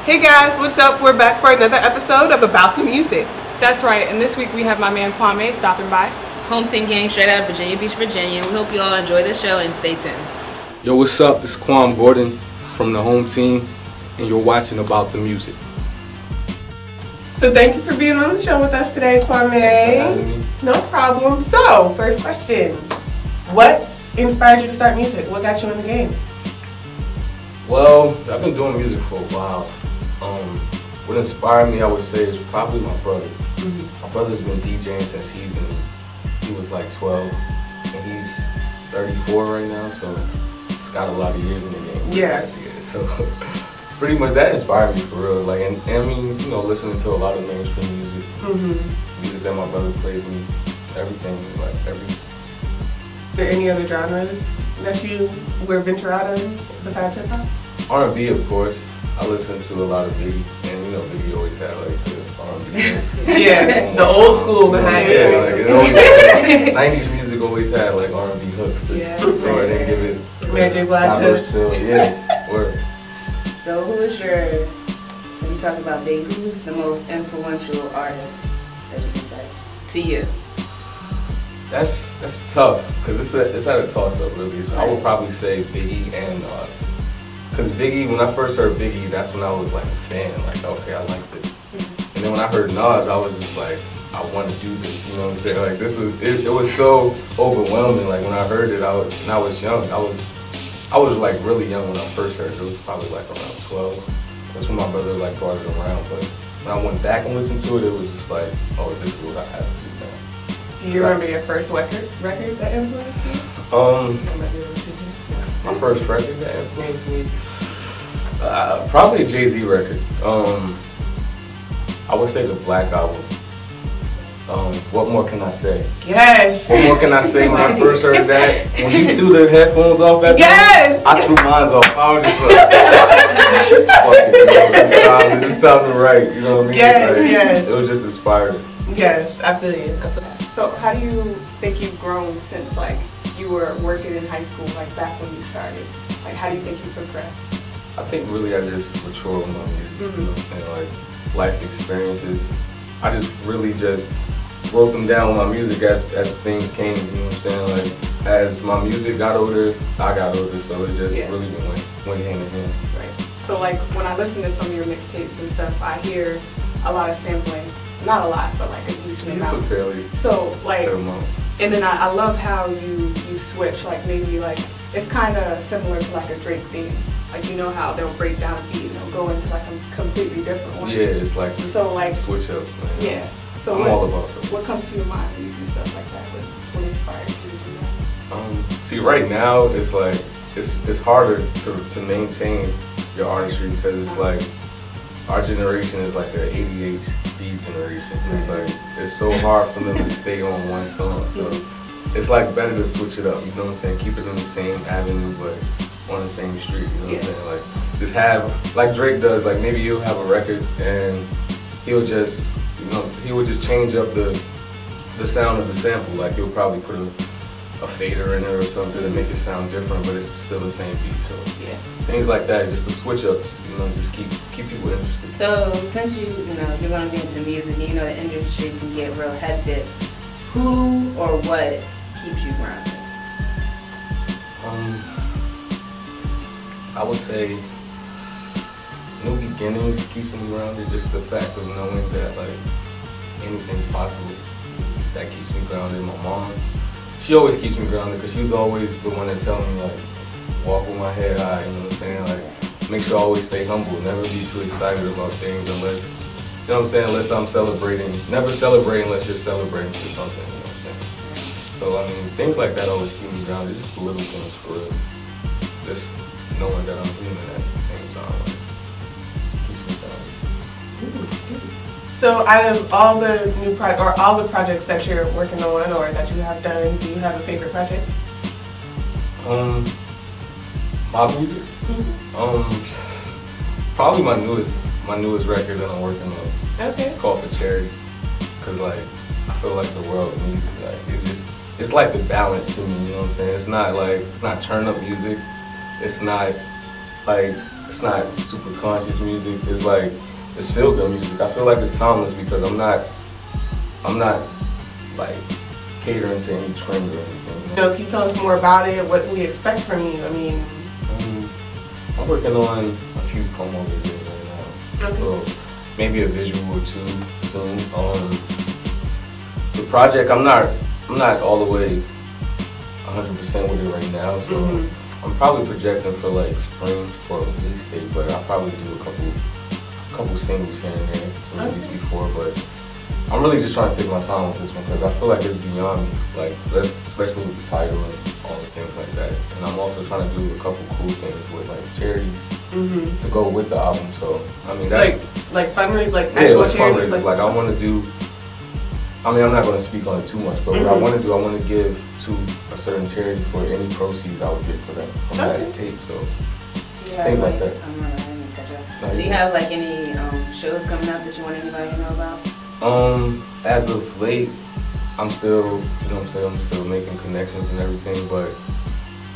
Hey guys, what's up? We're back for another episode of About the Music. That's right, and this week we have my man Kwame stopping by. Home team gang straight out of Virginia Beach, Virginia. We hope you all enjoy the show and stay tuned. Yo, what's up? This is KwamGordon from the home team, and you're watching About the Music. So thank you for being on the show with us today, Kwame. No problem. So, first question. What inspired you to start music? What got you in the game? Well, I've been doing music for a while. What inspired me, I would say, is probably my brother. My brother's been DJing since he was like 12, and he's 34 right now, so he's got a lot of years in the game. Yeah. So pretty much that inspired me for real. Like, and I mean, you know, listening to a lot of mainstream music, music that my brother plays me, everything, like everything. Are there any other genres that you would venture out of besides hip hop? R&B, of course. I listen to a lot of Biggie, and you know, Biggie always had like the R&B mix. Yeah, the old school behind it. Yeah, like, it always, 90s music always had like R&B hooks to throw it and give it Mary J. Blige hooks. Yeah, word. So so you talk about Biggie, who's the most influential artist that you can say to you? That's tough, because it's at a toss-up really. So I would probably say Biggie and Nas. Because Biggie, when I first heard Biggie, that's when I was like a fan, like, okay, I like this. And then when I heard Nas, I was just like, I want to do this, you know what I'm saying? Like, it was so overwhelming. Like, when I heard it, and I was young. I was like really young when I first heard it. It was probably like around 12. That's when my brother like brought it around. But when I went back and listened to it, it was just like, oh, this is what I have to do now. Do you remember your first record that influenced you? My first record that influenced me, probably a Jay-Z record. I would say the Black Album. What more can I say? Yes. What more can I say? When I first heard that, when he threw the headphones off at me, I threw mine off. I was just like, fuck it, man. It's time to write. You know what I mean? Yes. It was just inspiring. Yes, I feel you. So how do you think you've grown since like you were working in high school, like back when you started? Like, how do you think you progressed? I think really I just matured with my music, you know what I'm saying? Like, life experiences. I just really just wrote them down with my music as things came, you know what I'm saying? Like, as my music got older, I got older, so it just really went hand in hand. Right. So like, when I listen to some of your mixtapes and stuff, I hear a lot of sampling. Not a lot, but like a decent amount. So like, and then I love how you switch, like maybe like, it's kind of similar to like a Drake theme. Like, you know how they'll break down a beat and they'll go into like a completely different one. Yeah, it's like so like switch up. Man. Yeah. So I'm all about that. What comes to your mind when you do stuff like that? What inspires you to do that? See, right now it's like it's harder to maintain your artistry, because it's like our generation is like an ADHD generation. It's like it's so hard for them to stay on one song. So it's like better to switch it up. You know what I'm saying? Keep it in the same avenue, but on the same street. You know what I'm saying? Like, just have, like Drake does. Like, maybe you'll have a record and he'll just, he would just change up the sound of the sample. Like, he'll probably put a fader in there or something to make it sound different, but it's still the same beat. So things like that, just the switch ups, just keep people interested. So since you're going to be into music, and the industry can get real hectic, who or what keeps you grounded? I would say new beginnings keeps me grounded. Just the fact of knowing that like anything's possible, that keeps me grounded. My mom, she always keeps me grounded, because she was always the one that tell me like, walk with my head high, you know what I'm saying? Like, make sure I always stay humble, never be too excited about things unless, you know what I'm saying, unless I'm celebrating. Never celebrate unless you're celebrating for something, you know what I'm saying? So I mean, things like that always keep me grounded, just the little things for real. Just knowing that I'm human at the same time, like, keeps me grounded. So out of all the all the projects that you're working on or that you have done, do you have a favorite project? My music? Probably my newest record that I'm working on. It's called For Charity, because like I feel like the world needs it. Like it's like the balance to me, you know what I'm saying? It's not turn up music. It's not like it's not super conscious music. It's like it's feel good music. I feel like it's timeless because I'm not like catering to any trend or anything. You know, can you tell us more about it? What we expect from you? I mean, I'm working on a few promo videos right now. okay. So maybe a visual or two soon. The project, I'm not all the way 100% with it right now, so I'm probably projecting for like spring for a release date, but I'll probably do a couple singles here and there to release before. But I'm really just trying to take my time with this one because I feel like it's beyond me, like especially with the title and all the things like that. And I'm also trying to do a couple cool things with like charities to go with the album. So I mean, that's like fundraisers, like actual charities. Like I want to do. I mean, I'm not going to speak on it too much, but what I want to do, I want to give to a certain charity for any proceeds I would get for that from that tape. So things like that. Do you have like any shows coming up that you want anybody to know about? As of late, I'm still, you know what I'm saying, I'm still making connections and everything, but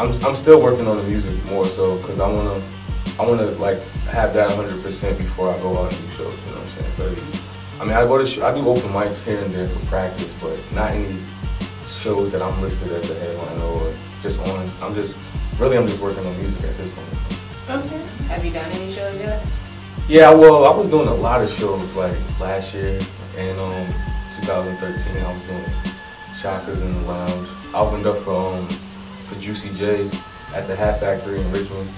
I'm still working on the music more so because I wanna like have that 100% before I go out and do shows. You know what I'm saying? 'Cause, I mean, I do open mics here and there for practice, but not any shows that I'm listed as a headliner or just on. I'm just working on music at this point. Okay. Have you done any shows yet? Yeah, well, I was doing a lot of shows like last year and 2013. I was doing Shockers in the Lounge. I opened up for Juicy J at the Hat Factory in Richmond.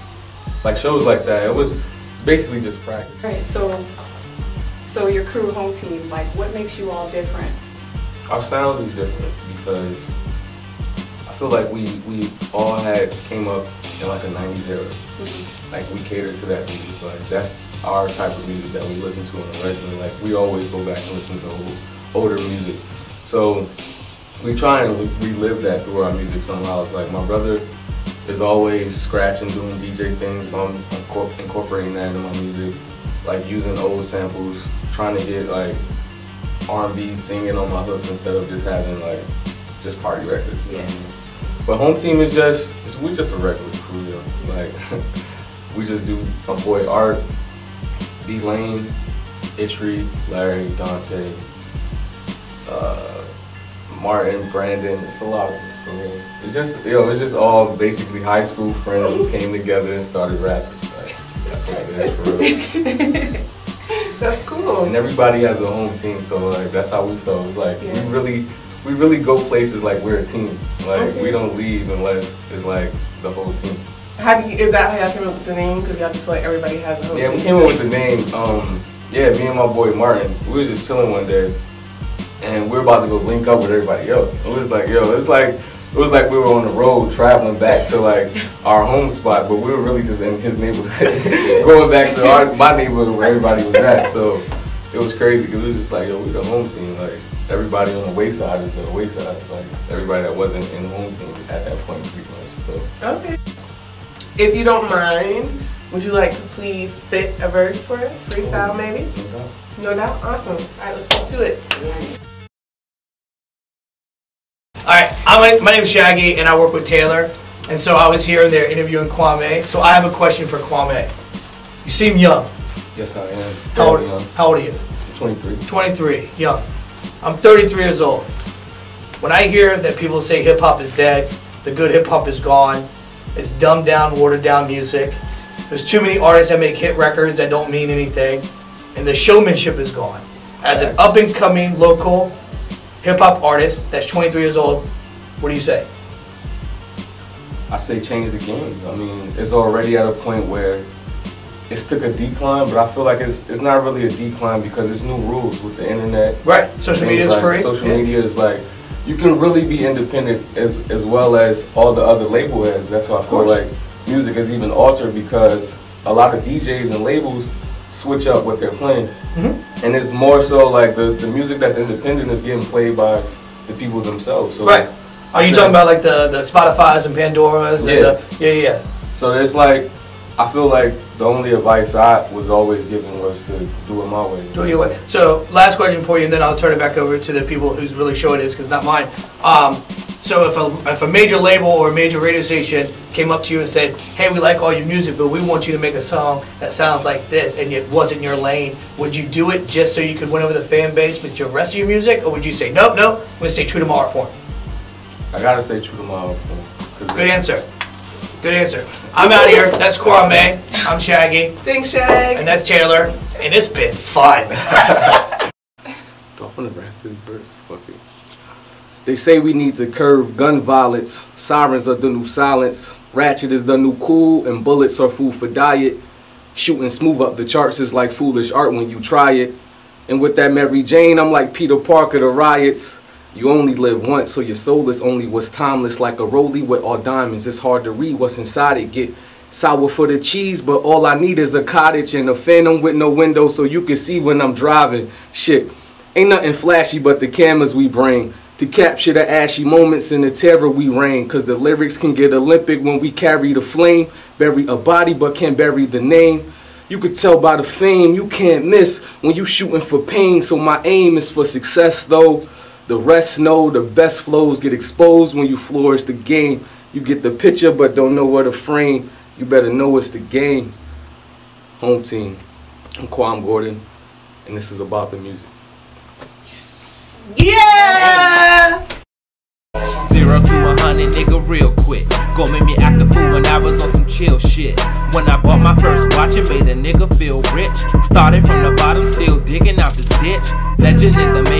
Like shows like that. It was basically just practice. All right, so your crew, home team, like what makes you all different? Our sounds is different because I feel like we all came up in like a 90s era. Like we cater to that music. Like that's our type of music that we listen to on a regular. Like we always go back and listen to older music. So we try and relive that through our music somehow. It's like my brother is always scratching, doing DJ things, so I'm incorporating that into my music. Like using old samples, trying to get like R&B singing on my hooks instead of just having like just party records. You know what I mean? But home team is we're just a regular crew, yo. Like we just do my boy Art, B Lane, Itri, Larry, Dante, Martin, Brandon. It's a lot of us for me. It's just all basically high school friends who came together and started rapping. Like, that's what it is for real. That's cool. And everybody has a home team, so like that's how we felt. It's like we really go places like we're a team. Like we don't leave unless it's like the whole team. Is that how y'all came up with the name? Because y'all just feel like everybody has a home team. Yeah, we came up with the name. Me and my boy Martin, we were just chilling one day, and we were about to go link up with everybody else. It was like, it was like we were on the road traveling back to like our home spot, but we were really just in his neighborhood, going back to my neighborhood where everybody was at. So it was crazy because it was just like, yo, we the home team. Like everybody on the wayside is the wayside. Like everybody that wasn't in the home team at that point, pretty much. So okay. If you don't mind, would you like to please spit a verse for us? Freestyle maybe? No doubt. No doubt? Awesome. Alright, let's get to it. Alright, my name is Shaggy and I work with Taylor. And so I was here and they're interviewing Kwame. So I have a question for Kwame. You seem young. Yes, I am. How old are you? 23. 23, young. I'm 33 years old. When I hear that people say hip hop is dead, the good hip hop is gone, it's dumbed down, watered down music, there's too many artists that make hit records that don't mean anything, and the showmanship is gone. As an up and coming local hip hop artist that's 23 years old, what do you say? I say change the game. I mean, it's already at a point where it's took a decline, but I feel like it's not really a decline because it's new rules with the internet. Right, social media is free. Social media is like, you can really be independent as well as all the other label heads. That's why I feel like music is even altered because a lot of DJs and labels switch up what they're playing. And it's more so like the music that's independent is getting played by the people themselves. So right. Are you talking about like the Spotify's and Pandora's? Yeah. And yeah. So it's like, I feel like the only advice I was always given was to do it my way. Do it your way. So last question for you, and then I'll turn it back over to the people who's really showing this, because it's not mine. So if a major label or a major radio station came up to you and said, hey, we like all your music, but we want you to make a song that sounds like this, and it wasn't your lane, would you do it just so you could win over the fan base with your rest of your music? Or would you say, nope, I'm going to stay true to my art form? I gotta stay true to my art form. Good answer. Good answer. I'm out of here. That's Kwame. I'm Shaggy. Thanks, Shag. And that's Taylor. And it's been fun. Do I want to rap this verse? Fuck it. They say we need to curb gun violence. Sirens are the new silence. Ratchet is the new cool, and bullets are food for diet. Shooting smooth up the charts is like foolish art when you try it. And with that Mary Jane, I'm like Peter Parker, the riots. You only live once, so your soul is only what's timeless. Like a rollie with all diamonds, it's hard to read what's inside it. Get sour for the cheese, but all I need is a cottage and a phantom with no window so you can see when I'm driving. Shit, ain't nothing flashy but the cameras we bring to capture the ashy moments and the terror we reign. Cause the lyrics can get Olympic when we carry the flame. Bury a body but can't bury the name. You could tell by the fame you can't miss when you shooting for pain. So my aim is for success though. The rest know the best flows get exposed when you flourish the game. You get the picture but don't know where to frame. You better know it's the game. Home team. I'm KwamGordon, and this is about the music. Yeah! 0 to 100, nigga, real quick. Gon' make me act a fool when I was on some chill shit. When I bought my first watch, it made a nigga feel rich. Started from the bottom, still digging out this ditch. Legend in the making.